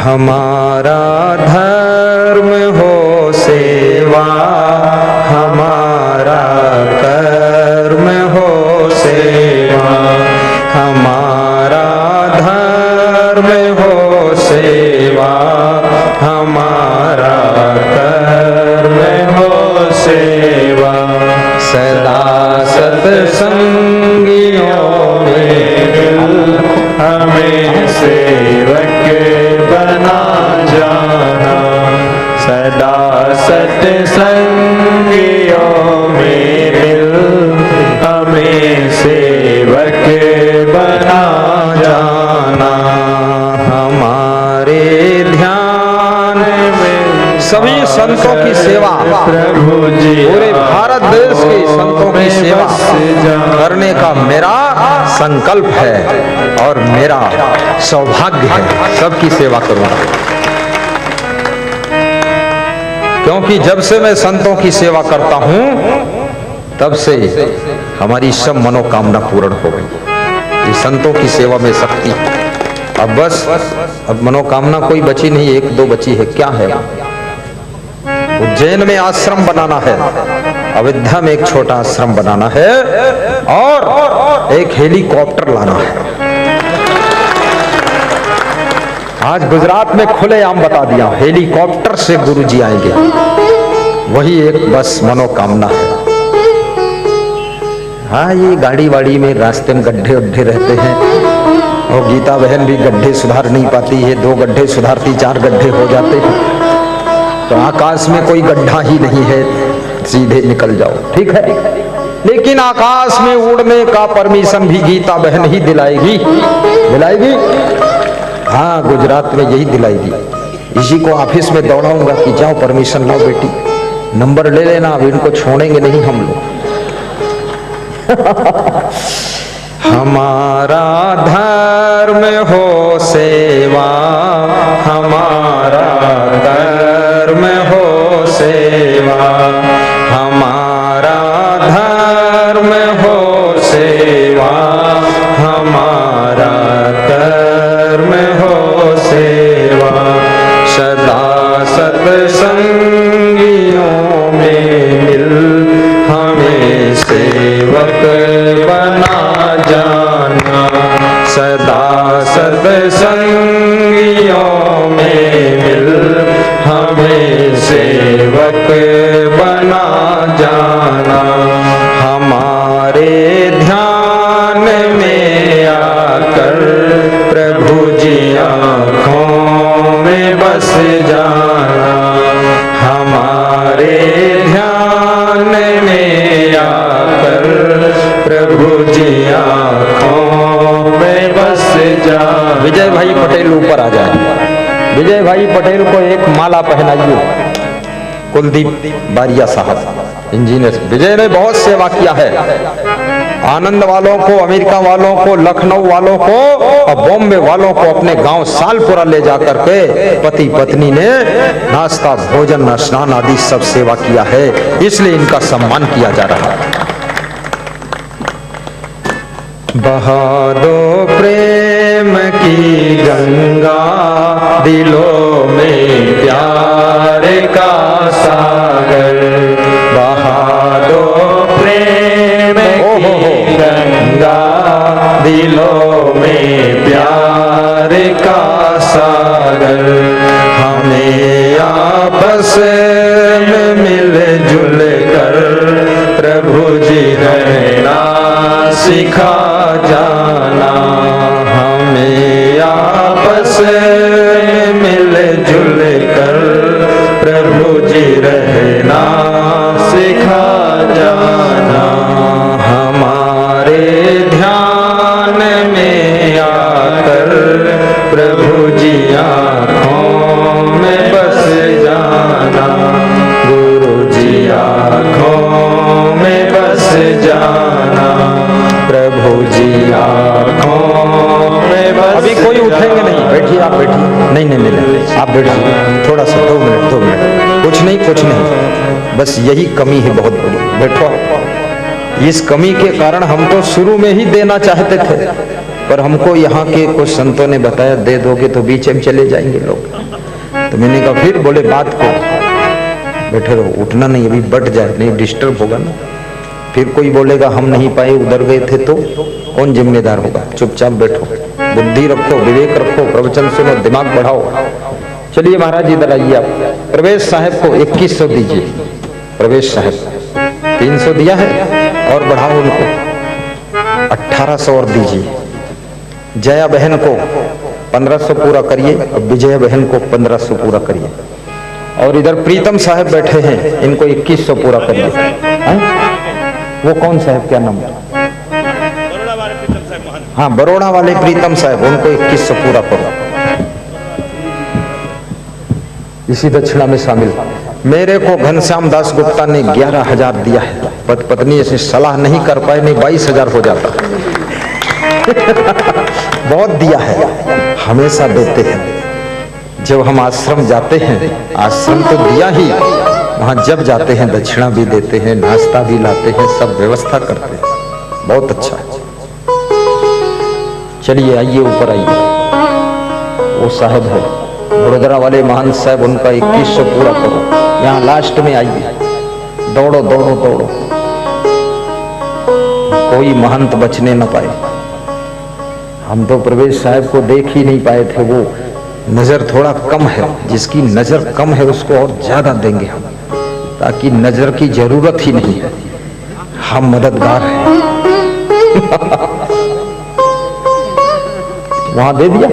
हमारा धर्म हो सेवा, हमारा कर्म हो सेवा, हमारा धर्म हो सेवा, हमारा कर्म हो सेवा। सदा सत्संगियों में हमें सेवक बना जाना, सदा सत्संगियों में मिल हमें सेवक बना जाना। हमारे ध्यान में सभी संतों की सेवा, प्रभु जी पूरे भारत देश के संतों की सेवा करने का मेरा संकल्प है और मेरा सौभाग्य है। सबकी सेवा करूंगा, क्योंकि जब से मैं संतों की सेवा करता हूं तब से हमारी सब मनोकामना पूर्ण हो गई। ये संतों की सेवा में शक्ति। अब बस अब मनोकामना कोई बची नहीं, एक दो बची है। क्या है? उज्जैन में आश्रम बनाना है, अयोध्या में एक छोटा आश्रम बनाना है और एक हेलीकॉप्टर लाना है। आज गुजरात में खुलेआम बता दिया, हेलीकॉप्टर से गुरुजी आएंगे। वही एक बस मनोकामना है। हाँ, ये गाड़ी वाड़ी में रास्ते में गड्ढे उड्ढे रहते हैं और गीता बहन भी गड्ढे सुधार नहीं पाती है। 2 गड्ढे सुधारती 4 गड्ढे हो जाते हैं। तो आकाश में कोई गड्ढा ही नहीं है, सीधे निकल जाओ, ठीक है। लेकिन आकाश में उड़ने का परमिशन भी गीता बहन ही दिलाएगी। दिलाएगी? हाँ, गुजरात में यही दिलाएगी। इसी को ऑफिस में दौड़ाऊंगा कि जाओ परमिशन लो बेटी, नंबर ले लेना, अब इनको छोड़ेंगे नहीं हम लोग। हमारा धर्म हो सेवा, हमारा कर्म हो सेवा, हमारा धर्म हो सेवा, हमारा कर्म हो सेवा। सदा सत्संगियों में मिल हमें सेवक बना जाना, सदा सत्संगियों में मिल हमें सेवक बना जाना। हमारे ध्यान में आकर प्रभु जी आँखों में बस जाना, हमारे ध्यान में आकर प्रभु जी आँखों में बस जा। विजय भाई पटेल ऊपर आ जाए। विजय भाई पटेल को एक माला पहनाइए। कुलदीप बारिया साहब इंजीनियर। विजय ने बहुत सेवा किया है, आनंद वालों को, अमेरिका वालों को, लखनऊ वालों को और बॉम्बे वालों को अपने गांव सालपुरा ले जाकर के पति पत्नी ने नाश्ता, भोजन, स्नान आदि सब सेवा किया है, इसलिए इनका सम्मान किया जा रहा है। बहा दो प्रेम की गंगा, दिलों में प्यार का सागर, बहा दो प्रेम की गंगा, दिलों में प्यार का सागर। हमें आपस में मिलजुल कर प्रभु जी रहना सिखा जाना, हमें आपस में मिलजुल कर प्रभु जी रहना सिखा जाना। हमारे ध्यान में आकर प्रभु जी आँखों में बस जाना, गुरु जी आँखों में बस जाना, प्रभु जी आँखों में बस। अभी कोई उठेंगे नहीं, बैठिए आप, बैठिए। नहीं नहीं नहीं, आप बैठिए थोड़ा सा, 2 मिनट 2 मिनट, कुछ नहीं कुछ नहीं, बस यही कमी है बहुत बड़ी। बैठो। इस कमी के कारण हम तो शुरू में ही देना चाहते थे, पर हमको यहाँ के कुछ संतों ने बताया दे दोगे तो बीच में चले जाएंगे लोग। तो मैंने कहा फिर बोले बात को बैठे रहो, उठना नहीं, अभी बट जाए नहीं डिस्टर्ब होगा ना। फिर कोई बोलेगा हम नहीं पाए, उधर गए थे, तो कौन जिम्मेदार होगा? चुपचाप बैठो, बुद्धि रखो, विवेक रखो, प्रवचन सुनो, दिमाग बढ़ाओ। चलिए महाराज इधर आइए। आप प्रवेश साहब को 2100 दीजिए। प्रवेश साहब 300 दिया है और बढ़ाओ उनको 1800 और दीजिए। जया बहन को 1500 पूरा करिए और विजया बहन को 1500 पूरा करिए। और इधर प्रीतम साहब बैठे हैं, इनको 2100 पूरा करिए। वो कौन साहब, क्या नाम? हाँ, बरोड़ा वाले प्रीतम साहब, उनको 2100 पूरा करो। इसी दक्षिणा में शामिल। मेरे को घनश्याम दास गुप्ता ने 11,000 दिया है। पत्नी से सलाह नहीं कर पाए, नहीं 22,000 हो जाता। बहुत दिया है, हमेशा देते हैं। जब हम आश्रम जाते हैं, आश्रम तो दिया ही, वहां जब जाते हैं दक्षिणा भी देते हैं, नाश्ता भी लाते हैं, सब व्यवस्था करते हैं। बहुत अच्छा। चलिए आइए ऊपर आइए। वो साहब है बड़ोदरा वाले महंत साहब, उनका 2100 पूरा करो। यहाँ लास्ट में आइए। दौड़ो दौड़ो दौड़ो, कोई महंत बचने न पाए। हम तो प्रवेश साहब को देख ही नहीं पाए थे, वो नजर थोड़ा कम है। जिसकी नजर कम है उसको और ज्यादा देंगे हम, ताकि नजर की जरूरत ही नहीं है। हम मददगार हैं। वहां दे दिया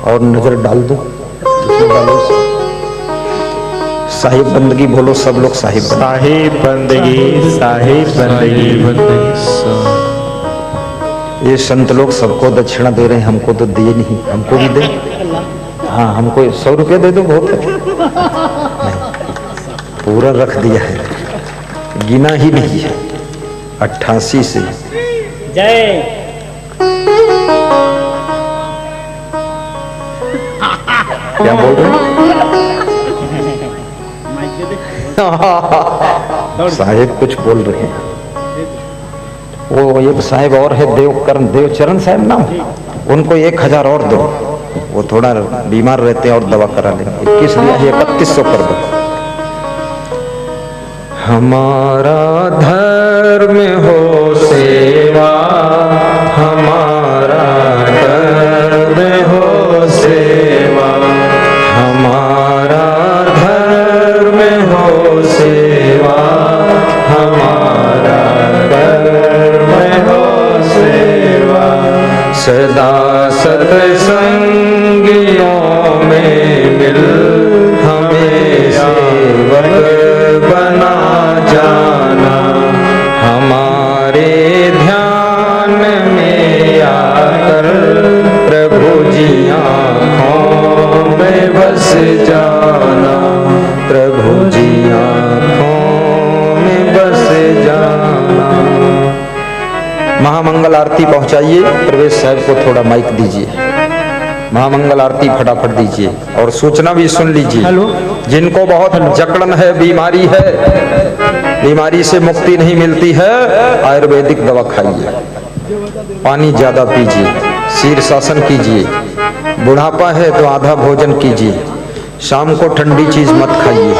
और नजर डाल दो, डालो। साहिब बंदगी बोलो सब लोग, साहिब बंदगी, साहिब बंदगी। ये संत लोग सबको दक्षिणा दे रहे हैं, हमको तो दिए नहीं। हमको भी दे। हाँ, हमको 100 रुपये दे दो, बहुत है। पूरा रख दिया है, गिना ही नहीं है। 88 से जय। क्या बोल रहे हैं? साहेब कुछ बोल रहे हैं। वो एक साहेब और है, देवचरण साहब नाम, उनको 1000 और दो। वो थोड़ा बीमार रहते हैं और दवा करा लेंगे। 21 दिया है, 3100 कर दो। हमारा धर्म हो सेवा, हमारा धर्म हो सेवा, हमारा धर्म हो सेवा, हमारा धर्म हो सेवा। सदा सत्संगियों में मिल हमें सेवक बना जाना। हमारे ध्यान में आकर प्रभु जी आँखों में बस जाना, प्रभु जी आँखों में बस जाना। महामंगल आरती पहुंचाइए। प्रवेश साहब को थोड़ा माइक दीजिए। महामंगल आरती फटाफट दीजिए और सूचना भी सुन लीजिए। जिनको बहुत जकड़न है, बीमारी है, बीमारी से मुक्ति नहीं मिलती है, आयुर्वेदिक दवा खाइए, पानी ज्यादा पीजिए, शीर्षासन कीजिए। बुढ़ापा है तो आधा भोजन कीजिए, शाम को ठंडी चीज मत खाइए।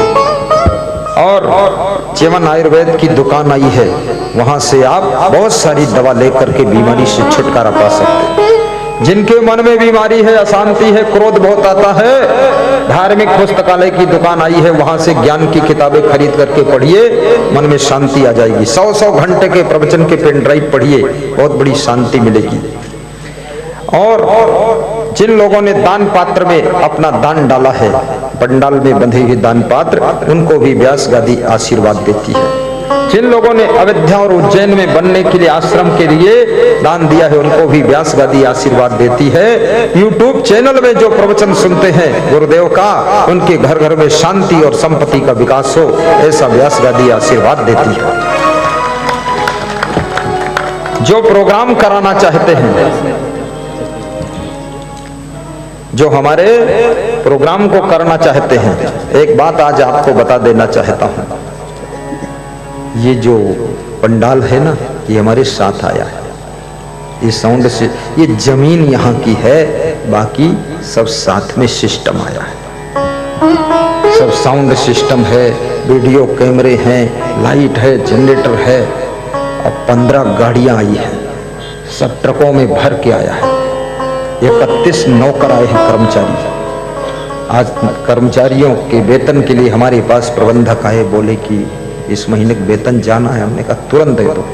और जीवन आयुर्वेद की दुकान आई है, वहां से आप बहुत सारी दवा लेकर के बीमारी से छुटकारा पा सकते हैं। जिनके मन में बीमारी है, अशांति है, क्रोध बहुत आता है, धार्मिक पुस्तकालय की दुकान आई है, वहां से ज्ञान की किताबें खरीद करके पढ़िए, मन में शांति आ जाएगी। 100 घंटे के प्रवचन के पेन ड्राइव पढ़िए, बहुत बड़ी शांति मिलेगी। और जिन लोगों ने दान पात्र में अपना दान डाला है, पंडाल में बंधे हुए दान पात्र, उनको भी व्यास गादी आशीर्वाद देती है। जिन लोगों ने अयोध्या और उज्जैन में बनने के लिए आश्रम के लिए दान दिया है, उनको भी व्यास गादी आशीर्वाद देती है। YouTube चैनल में जो प्रवचन सुनते हैं गुरुदेव का, उनके घर घर में शांति और संपत्ति का विकास हो, ऐसा व्यास गादी आशीर्वाद देती है। जो प्रोग्राम कराना चाहते हैं, जो हमारे प्रोग्राम को करना चाहते हैं, एक बात आज आपको बता देना चाहता हूं। ये जो पंडाल है ना, ये हमारे साथ आया है। ये साउंड से, ये जमीन यहाँ की है, बाकी सब साथ में सिस्टम आया है। सब साउंड सिस्टम है, वीडियो कैमरे हैं, लाइट है, जनरेटर है, और 15 गाड़ियां आई हैं, सब ट्रकों में भर के आया है। 31 नौकर आए हैं कर्मचारी। आज कर्मचारियों के वेतन के लिए हमारे पास प्रबंधक आए, बोले कि इस महीने का वेतन जाना है। हमने कहा तुरंत दे दो।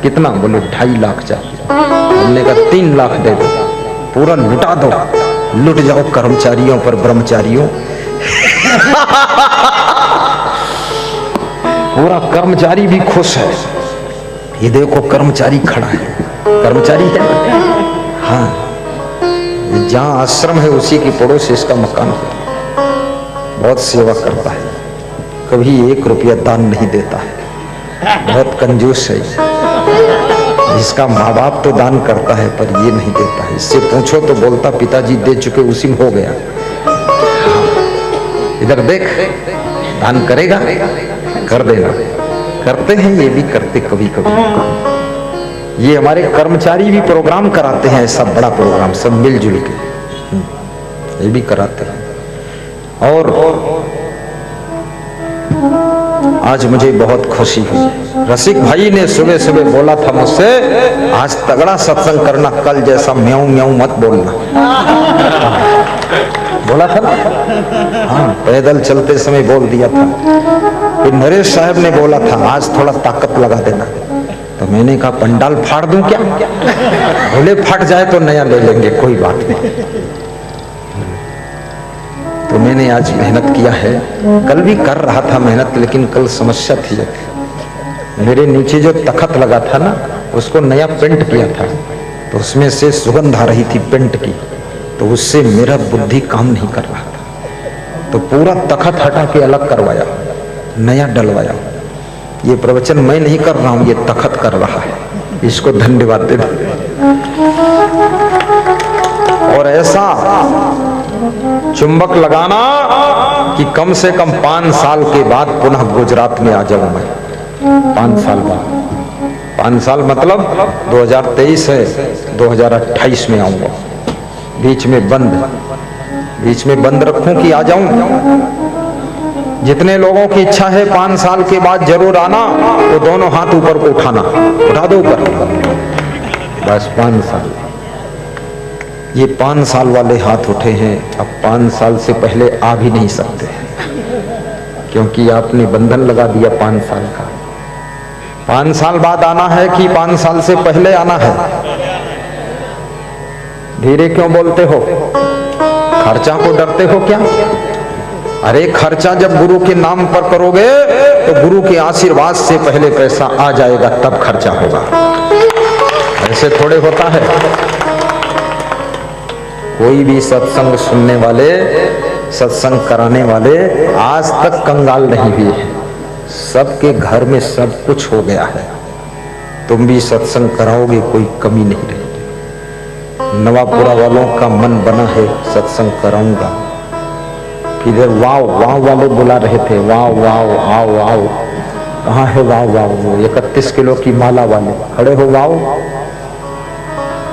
कितना? बोले 2.5 लाख चाहिए। हमने कहा 3 लाख दे दो, पूरा लुटा दो, लुट जाओ कर्मचारियों पर ब्रह्मचारियों। पूरा कर्मचारी भी खुश है। ये देखो कर्मचारी खड़ा है, कर्मचारी है। हाँ, जहाँ आश्रम है उसी की पड़ोस से इसका मकान है। बहुत सेवा करता है, कभी 1 रुपया दान नहीं देता है, बहुत कंजूस है। इसका माँ बाप तो दान करता है पर ये नहीं देता है। इससे पूछो तो बोलता पिताजी दे चुके, उसी में हो गया। इधर देख, दान करेगा, कर देना। करते हैं, ये भी करते कभी कभी। ये हमारे कर्मचारी भी प्रोग्राम कराते हैं, ऐसा बड़ा प्रोग्राम, सब मिलजुल के ये भी कराते हैं। और आज मुझे बहुत खुशी हुई। रसिक भाई ने सुबह सुबह बोला था मुझसे, आज तगड़ा सत्संग करना, कल जैसा म्याऊं म्याऊं मत बोलना। बोला था ना? हाँ, पैदल चलते समय बोल दिया था। फिर नरेश साहब ने बोला था, आज थोड़ा ताकत लगा देना। तो मैंने कहा पंडाल फाड़ दूं क्या? बोले फट जाए तो नया ले लेंगे, कोई बात नहीं। तो मैंने आज मेहनत किया है, कल भी कर रहा था मेहनत, लेकिन कल समस्या थी। मेरे नीचे जो तखत लगा था ना, उसको नया पेंट किया था, तो उसमें से सुगंध आ रही थी पेंट की, तो उससे मेरा बुद्धि काम नहीं कर रहा था। तो पूरा तखत हटा के अलग करवाया, नया डलवाया। ये प्रवचन मैं नहीं कर रहा हूं, ये तखत कर रहा है, इसको धन्यवाद दे दो। और ऐसा चुंबक लगाना कि कम से कम 5 साल के बाद पुनः गुजरात में आ जाऊं मैं। 5 साल बाद, 5 साल मतलब 2023 है, 2028 में आऊंगा। बीच में बंद रखूं कि आ जाऊं? जितने लोगों की इच्छा है 5 साल के बाद जरूर आना, वो दोनों हाथ ऊपर को उठाना, उठा दो ऊपर, बस 5 साल। ये 5 साल वाले हाथ उठे हैं। अब 5 साल से पहले आ भी नहीं सकते, क्योंकि आपने बंधन लगा दिया 5 साल का। 5 साल बाद आना है कि 5 साल से पहले आना है? धीरे क्यों बोलते हो? खर्चा को डरते हो क्या? अरे खर्चा जब गुरु के नाम पर करोगे तो गुरु के आशीर्वाद से पहले पैसा आ जाएगा, तब खर्चा होगा। ऐसे थोड़े होता है। कोई भी सत्संग सुनने वाले, सत्संग कराने वाले आज तक कंगाल नहीं हुए हैं। सबके घर में सब कुछ हो गया है। तुम भी सत्संग कराओगे, कोई कमी नहीं रहेगी। नवापुरा वालों का मन बना है सत्संग कराऊंगा। इधर वाव वाव वाले बुला रहे थे, वाव वाव आओ आओ। कहाँ है वाव वाव? 31 किलो की माला वाले खड़े हो वाव।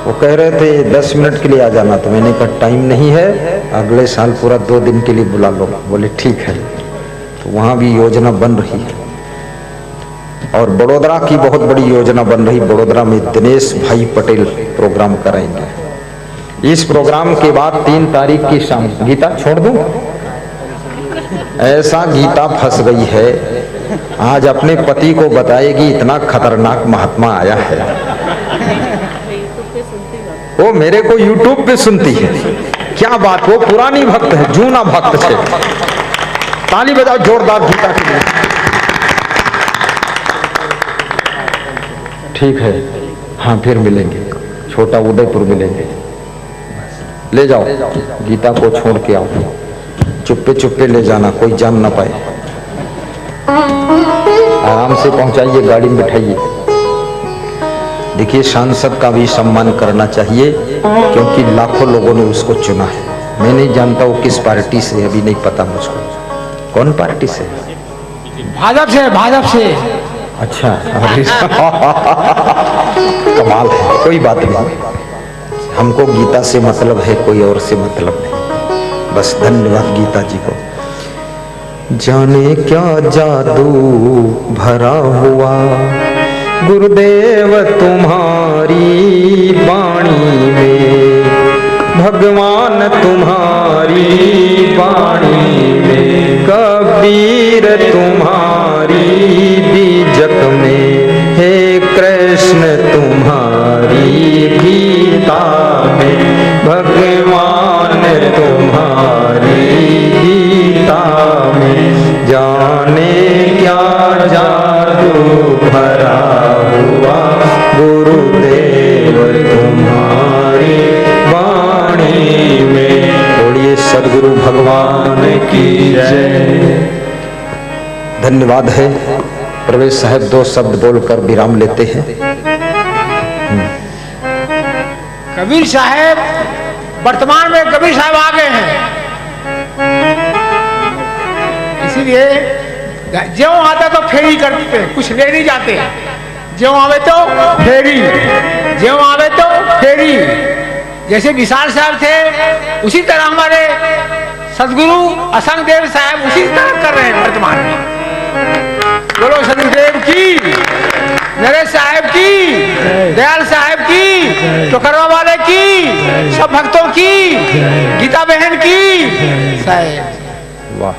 वो कह रहे थे 10 मिनट के लिए आ जाना, तो मैंने कहा टाइम नहीं है, अगले साल पूरा 2 दिन के लिए बुला लो। बोले ठीक है। तो वहां भी योजना बन रही है। और बड़ोदरा की बहुत बड़ी योजना बन रही। बड़ोदरा में दिनेश भाई पटेल प्रोग्राम कराएंगे। इस प्रोग्राम के बाद 3 तारीख की शाम, गीता छोड़ दूं? ऐसा गीता फंस गई है, आज अपने पति को बताएगी इतना खतरनाक महात्मा आया है। वो मेरे को YouTube पे सुनती है। क्या बात, वो पुरानी भक्त है, जूना भक्त है। ताली बजाओ जोरदार गीता के लिए। ठीक है, हाँ फिर मिलेंगे, छोटा उदयपुर मिलेंगे। ले जाओ गीता को, छोड़ के आओ, चुप्पे चुप्पे ले जाना, कोई जान ना पाए। आराम से पहुंचाइए, गाड़ी में बिठाइए। देखिए सांसद का भी सम्मान करना चाहिए, क्योंकि लाखों लोगों ने उसको चुना है। मैं नहीं जानता वो किस पार्टी से, अभी नहीं पता मुझको कौन पार्टी से। भाजपा से, भाजपा से। अच्छा कमाल है, कोई बात नहीं, हमको गीता से मतलब है, कोई और से मतलब नहीं। बस धन्यवाद गीता जी को। जाने क्या जादू भरा हुआ गुरुदेव तुम्हारी वाणी में, भगवान तुम्हारी वाणी में, कबीर तुम्हारी बीजक में, हे कृष्ण तुम्हारी गीता में, भगवान तुम्हारी गीता में, जाने क्या जादू भरा हुआ गुरुदेव तुम्हारी वाणी में। बोलिए सद्गुरु भगवान की जय। धन्यवाद है। प्रवेश साहब दो शब्द बोलकर विराम लेते हैं। कबीर साहब वर्तमान में कबीर साहब आ गए हैं, इसीलिए जो आता तो फेरी करते, कुछ ले नहीं जाते, जो आवे तो फेरी, जो आवे तो फेरी। जैसे विशाल साहब थे उसी तरह हमारे सदगुरु असंग देव साहब उसी तरह कर रहे हैं वर्तमान में। बोलो सदगुरुदेव की, नरेश साहब की, दयाल साहब की, टोकरवा वाले की, सब भक्तों की, गीता बहन की। वाह,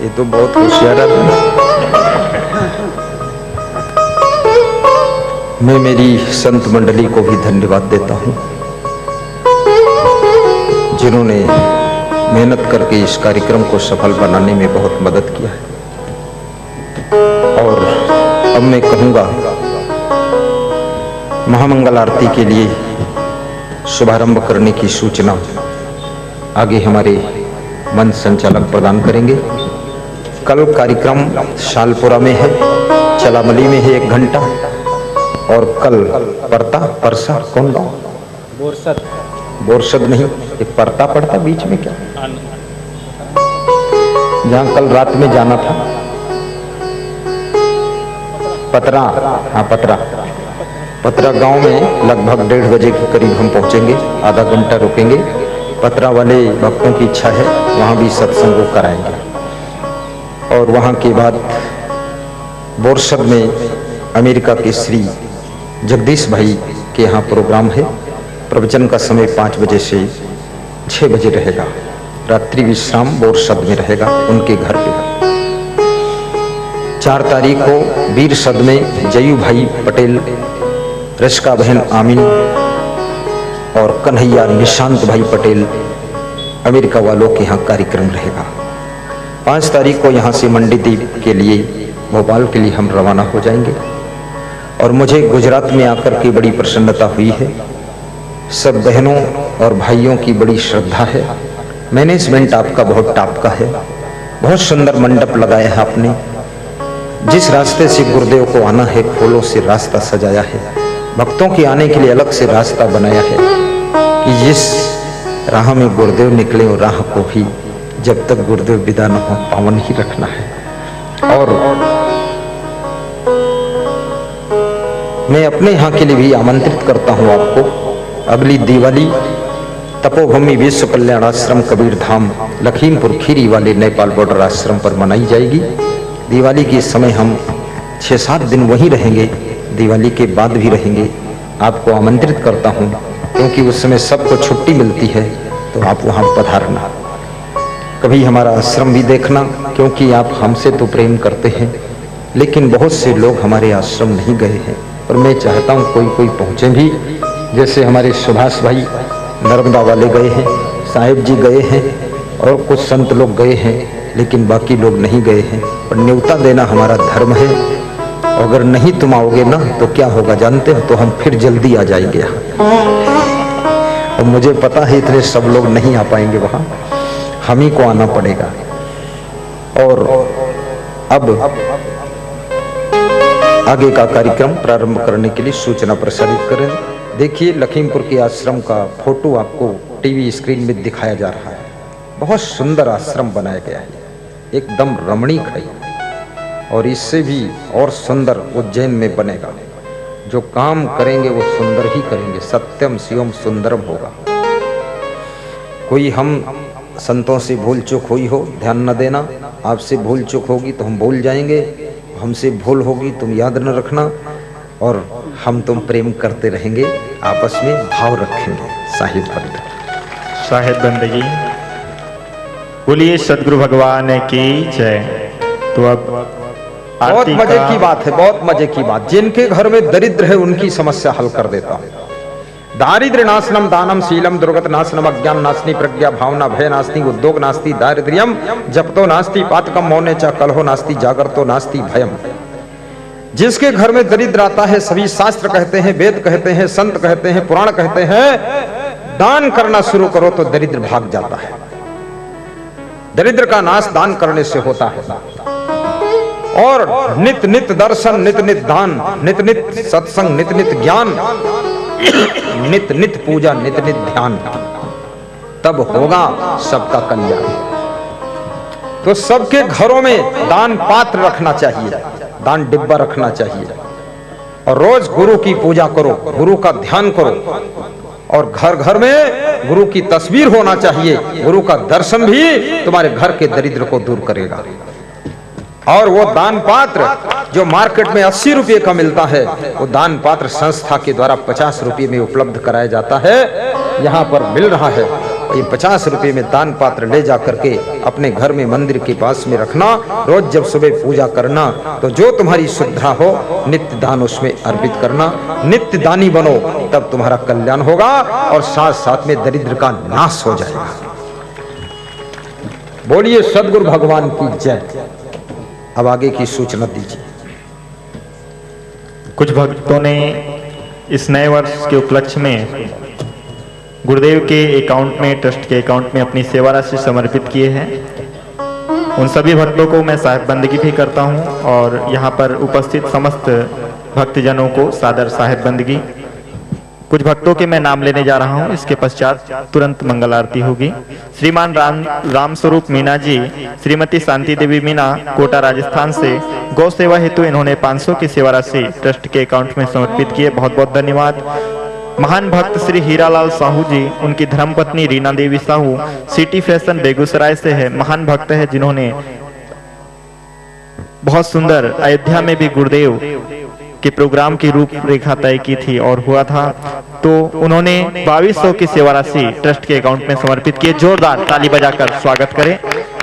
ये तो बहुत होशियार है। मैं मेरी संत मंडली को भी धन्यवाद देता हूँ, जिन्होंने मेहनत करके इस कार्यक्रम को सफल बनाने में बहुत मदद किया है। और अब मैं कहूँगा, महामंगल आरती के लिए शुभारंभ करने की सूचना आगे हमारे मंच संचालक प्रदान करेंगे। कल कार्यक्रम शालपुरा में है, चलामली में है 1 घंटा, और कल परसा कौन गाँव? बोरसद नहीं, एक परता पड़ता बीच में क्या, जहाँ कल रात में जाना था, पतरा, हाँ पतरा गांव में लगभग 1:30 बजे के करीब हम पहुंचेंगे। आधा घंटा रुकेंगे। पतरा वाले भक्तों की इच्छा है वहां भी सत्संग कराएंगे। और वहां के बाद बोरसद में अमेरिका के श्री जगदीश भाई के यहाँ प्रोग्राम है। प्रवचन का समय 5 बजे से 6 बजे रहेगा। रात्रि विश्राम बोरसद में रहेगा, उनके घर पे। 4 तारीख को वीर सद में जयू भाई पटेल, रश्का बहन आमिन और कन्हैया निशांत भाई पटेल अमेरिका वालों के यहाँ कार्यक्रम रहेगा। 5 तारीख को यहाँ से मंडीदीप के लिए, भोपाल के लिए हम रवाना हो जाएंगे। और मुझे गुजरात में आकर के बड़ी प्रसन्नता हुई है। सब बहनों और भाइयों की बड़ी श्रद्धा है। मैनेजमेंट आपका बहुत टॉप का है। बहुत सुंदर मंडप लगाया है आपने। जिस रास्ते से गुरुदेव को आना है, फूलों से रास्ता सजाया है। भक्तों के आने के लिए अलग से रास्ता बनाया है कि जिस राह में गुरुदेव निकले और राह को भी जब तक गुरुदेव विदा न हो पावन ही रखना है। और मैं अपने यहाँ के लिए भी आमंत्रित करता हूँ आपको। अगली दिवाली तपोभूमि विश्व कल्याण आश्रम कबीर धाम लखीमपुर खीरी वाले नेपाल बॉर्डर आश्रम पर मनाई जाएगी। दिवाली के समय हम 6-7 दिन वहीं रहेंगे, दिवाली के बाद भी रहेंगे। आपको आमंत्रित करता हूँ, क्योंकि उस समय सबको छुट्टी मिलती है, तो आप वहाँ पधारना। कभी हमारा आश्रम भी देखना, क्योंकि आप हमसे तो प्रेम करते हैं, लेकिन बहुत से लोग हमारे आश्रम नहीं गए हैं। और मैं चाहता हूँ कोई पहुँचे भी। जैसे हमारे सुभाष भाई नर्मदा वाले गए हैं, साहेब जी गए हैं, और कुछ संत लोग गए हैं, लेकिन बाकी लोग नहीं गए हैं। और न्योता देना हमारा धर्म है। अगर नहीं तुम आओगे ना तो क्या होगा जानते हो? तो हम फिर जल्दी आ जाएंगे। और मुझे पता है इतने सब लोग नहीं आ पाएंगे वहां, हम ही को आना पड़ेगा। और अब आगे का कार्यक्रम प्रारंभ करने के लिए सूचना प्रसारित करें। देखिए, लखीमपुर के आश्रम का फोटो आपको टीवी स्क्रीन में दिखाया जा रहा है। बहुत सुंदर आश्रम बनाया गया है, एकदम रमणीक है। और इससे भी और सुंदर उज्जैन में बनेगा। जो काम करेंगे वो सुंदर ही करेंगे। सत्यम शिवम सुंदरम होगा। कोई हम संतों से भूल चूक हुई हो ध्यान न देना। आपसे भूल चूक होगी तो हम भूल जाएंगे, हमसे भूल होगी तुम याद न रखना, और हम तुम प्रेम करते रहेंगे, आपस में भाव रखेंगे। साहिब बंद साहिब बंदगी बोलिए सदगुरु भगवान की जय। तो अब बहुत मजे की बात है, बहुत मजे की बात। जिनके घर में दरिद्र है उनकी समस्या हल कर देता हूं। दारिद्र्य नाशनम दानम शीलम दुर्गत नाशनम अज्ञान नाशनी प्रज्ञा भावना भय नास्ति उद्योग नास्ति दारिद्र्यम जपतो नास्ति पातकम मौने च कलहो नास्ति जागरतो नास्ति भयम। जिसके घर में दरिद्र आता है, सभी शास्त्र कहते हैं, वेद कहते हैं, संत कहते हैं, पुराण कहते हैं, दान करना शुरू करो तो दरिद्र भाग जाता है। दरिद्र का नाश दान करने से होता है। और नित नित दर्शन, नित नित दान, नित नित सत्संग, नित नित ज्ञान, नित नित पूजा, नित नित ध्यान, तब होगा सबका कल्याण। तो सबके घरों में दान पात्र रखना चाहिए, दान डिब्बा रखना चाहिए, और रोज गुरु की पूजा करो, गुरु का ध्यान करो, और घर घर में गुरु की तस्वीर होना चाहिए। गुरु का दर्शन भी तुम्हारे घर के दरिद्र को दूर करेगा। और वो दान पात्र जो मार्केट में 80 रुपये का मिलता है, वो दान पात्र संस्था के द्वारा 50 रुपये में उपलब्ध कराया जाता है। यहाँ पर मिल रहा है, ये 50 रुपये में दान पात्र ले जा करके अपने घर में मंदिर के पास में रखना। रोज जब सुबह पूजा करना तो जो तुम्हारी सुविधा हो नित्य दान उसमें अर्पित करना। नित्य दानी बनो, तब तुम्हारा कल्याण होगा और साथ साथ में दरिद्र का नाश हो जाएगा। बोलिए सदगुरु भगवान की जय। अब आगे की सूचना दीजिए। कुछ भक्तों ने इस नए वर्ष के उपलक्ष्य में गुरुदेव के अकाउंट में, ट्रस्ट के अकाउंट में अपनी सेवा राशि समर्पित किए हैं। उन सभी भक्तों को मैं साहिब बंदगी भी करता हूं और यहाँ पर उपस्थित समस्त भक्तजनों को सादर साहिब बंदगी। कुछ भक्तों के मैं नाम लेने जा रहा हूं, इसके पश्चात तुरंत मंगल आरती होगी। श्रीमान राम स्वरूप मीना जी, श्रीमती शांति देवी मीना, कोटा राजस्थान से गौ सेवा हेतु इन्होंने 500 की सेवा राशि ट्रस्ट के अकाउंट में समर्पित किए, बहुत बहुत धन्यवाद। महान भक्त श्री हीरालाल साहू जी, उनकी धर्मपत्नी रीना देवी साहू सिटी फैशन बेगूसराय से है, महान भक्त है, जिन्होंने बहुत सुंदर अयोध्या में भी गुरुदेव के प्रोग्राम की रूपरेखा तय की थी और हुआ था, तो उन्होंने 2200 की सेवा राशि ट्रस्ट के अकाउंट में समर्पित किए। जोरदार ताली बजाकर स्वागत करें।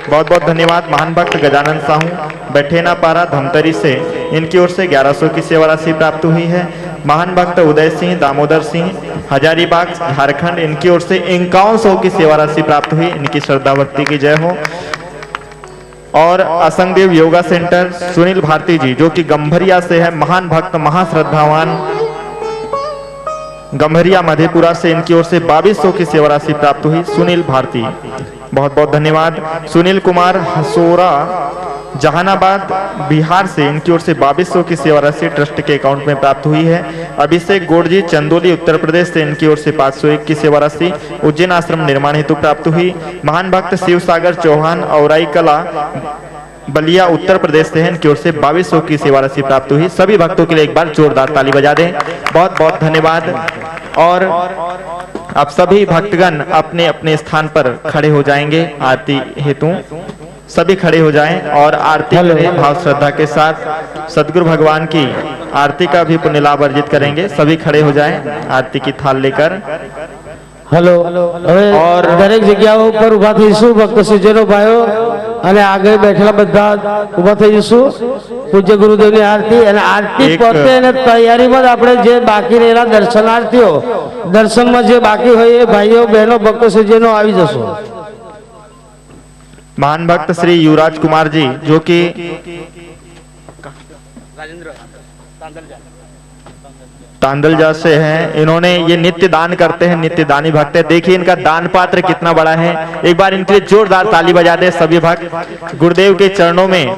बहुत बहुत धन्यवाद। महान भक्त गजानन साहू बैठेना पारा धमतरी से, इनकी ओर से 1100 की सेवा राशि प्राप्त हुई है। महान भक्त उदय सिंह दामोदर सिंह हजारीबाग झारखंड, इनकी ओर से 5100 की सेवा राशि प्राप्त हुई। इनकी श्रद्धा भक्ति की जय हो। और असंगदेव योगा सेंटर सुनील भारती जी, जो कि गंभरिया से है, महान भक्त महाश्रद्धावान, गंभरिया मधेपुरा से, इनकी ओर से 2200 की सेवा राशि प्राप्त हुई। सुनील भारती, बहुत बहुत धन्यवाद। सुनील कुमार हसोरा जहानाबाद बिहार से, इनकी ओर से 2200 की सेवा राशि ट्रस्ट के अकाउंट में प्राप्त हुई है। अभिषेक गोड़जी चंदोली उत्तर प्रदेश से, इनकी ओर से 501 की सेवा राशि उज्जैन आश्रम निर्माण हेतु प्राप्त हुई। महान भक्त शिव सागर चौहान औराई कला बलिया उत्तर प्रदेश से हैं, इनकी ओर से 2200 की सेवा राशि प्राप्त हुई। सभी भक्तों के लिए एक बार जोरदार ताली बजा दें। बहुत बहुत धन्यवाद। और आप सभी भक्तगण अपने अपने स्थान पर खड़े हो जाएंगे आरती हेतु। सभी खड़े हो जाएं और आरती करें भाव श्रद्धा के साथ। सदगुरु भगवान की आरती का भी पुण्य लाभ अर्जित करेंगे। सभी खड़े हो जाएं आरती की थाल लेकर। हेलो और दरेक जग्याओं पर उभा थईશું ભક્ત સજ્જનો ભાઈઓ અને આગળ બેઠેલા બધા ઉભા થઈશું। પૂજ્ય ગુરુદેવની આરતી અને આરતી પોતે અને તૈયારીમાં જ આપણે જે બાકી રહેલા દર્શનાર્થીઓ દર્શનમાં જે બાકી હોય એ ભાઈઓ બહેનો ભક્ત સજ્જનો આવી જશો। महान भक्त श्री युवराज कुमार जी, जो कि तांदलजा से हैं, इन्होंने ये नित्य दान करते हैं, नित्य दानी भक्त है। देखिए इनका दान पात्र कितना बड़ा है। एक बार इनके लिए जोरदार ताली बजा दें। सभी भक्त गुरुदेव के चरणों में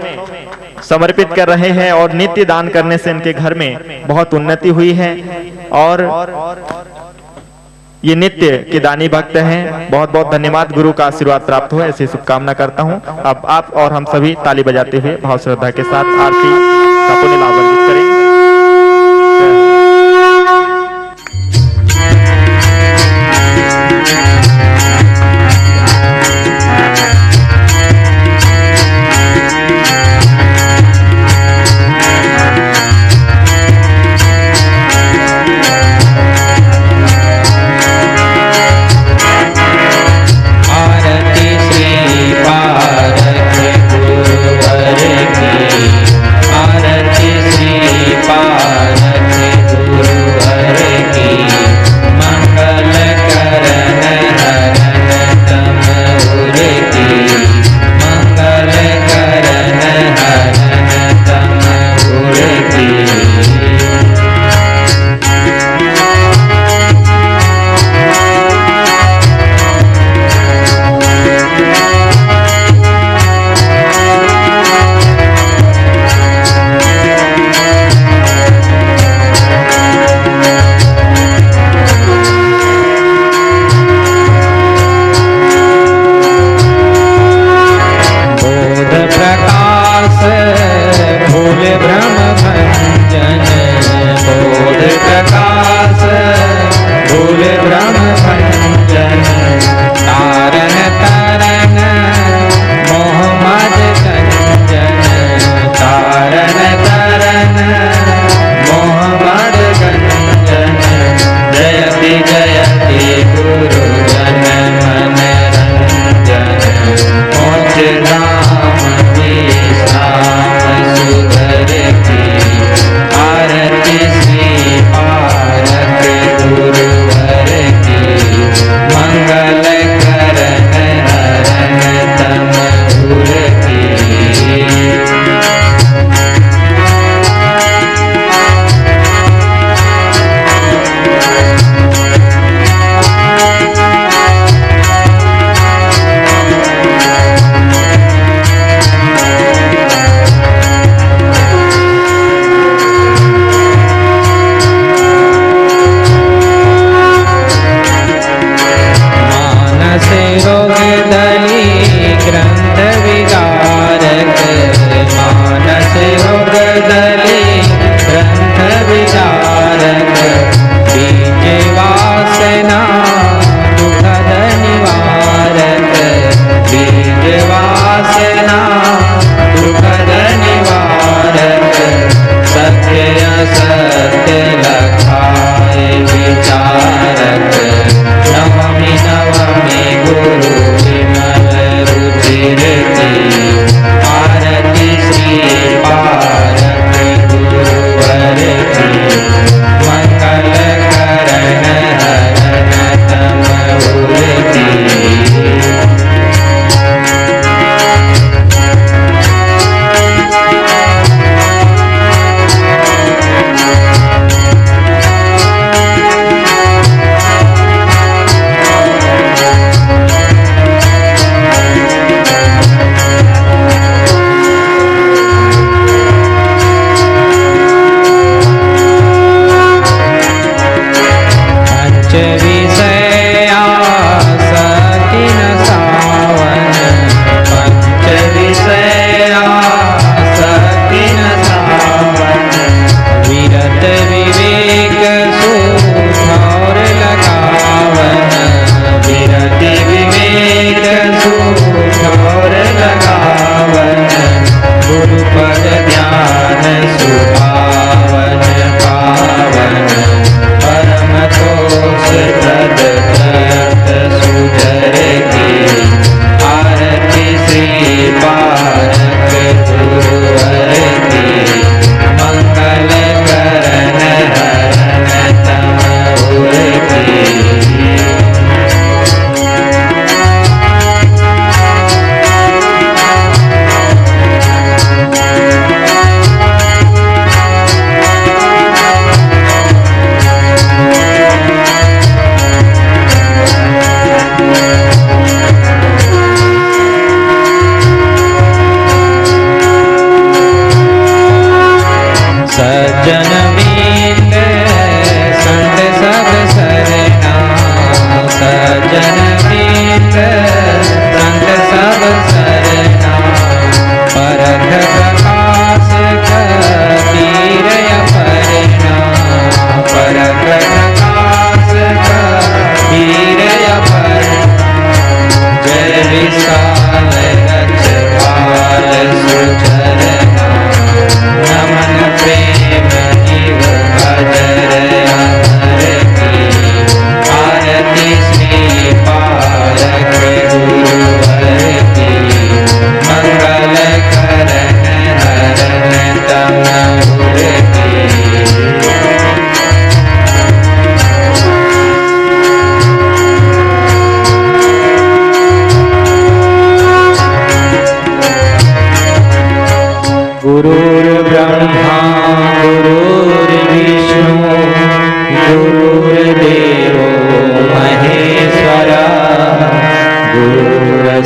समर्पित कर रहे हैं और नित्य दान करने से इनके घर में बहुत उन्नति हुई है। और ये नित्य के दानी भक्त हैं। बहुत बहुत धन्यवाद, गुरु का आशीर्वाद प्राप्त हो ऐसी शुभकामना करता हूँ। अब आप और हम सभी ताली बजाते हुए भाव श्रद्धा के साथ आरती का पुण्य लाभ अर्जित करें।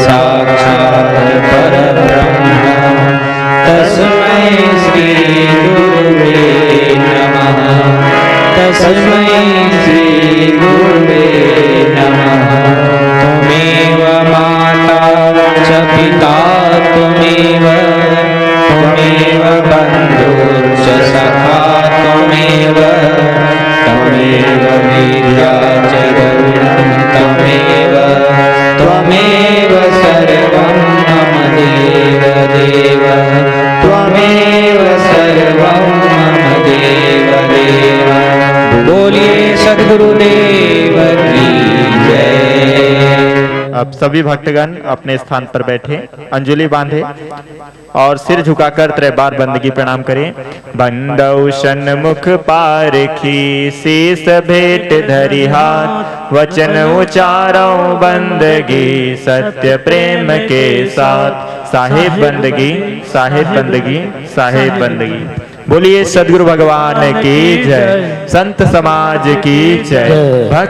साक्षात् परब्रह्म तस्मै श्री गुरुवे नमः तस्मै श्री गुरुवे नमः त्वमेव माता च पिता त्वमेव बन्धुश्च सखा त्वमेव विद्या च गौरी त्वमेव सर्वं मम देव त्वमेव सर्वं मम देव बोलिए सद्गुरुदेव की जय। अब सभी भक्तगण अपने स्थान पर बैठे, अंजलि बांधे और सिर झुकाकर 3 बार बंदगी प्रणाम करें। बंदौ सन्मुख पारखी शीस भेंट धरि हाथ वचन उचारो बंदगी सत्य प्रेम के साथ। साहेब बंदगी साहेब बंदगी साहेब बंदगी। बोलिए सद्गुरु भगवान की जय, संत समाज की जय, भक्त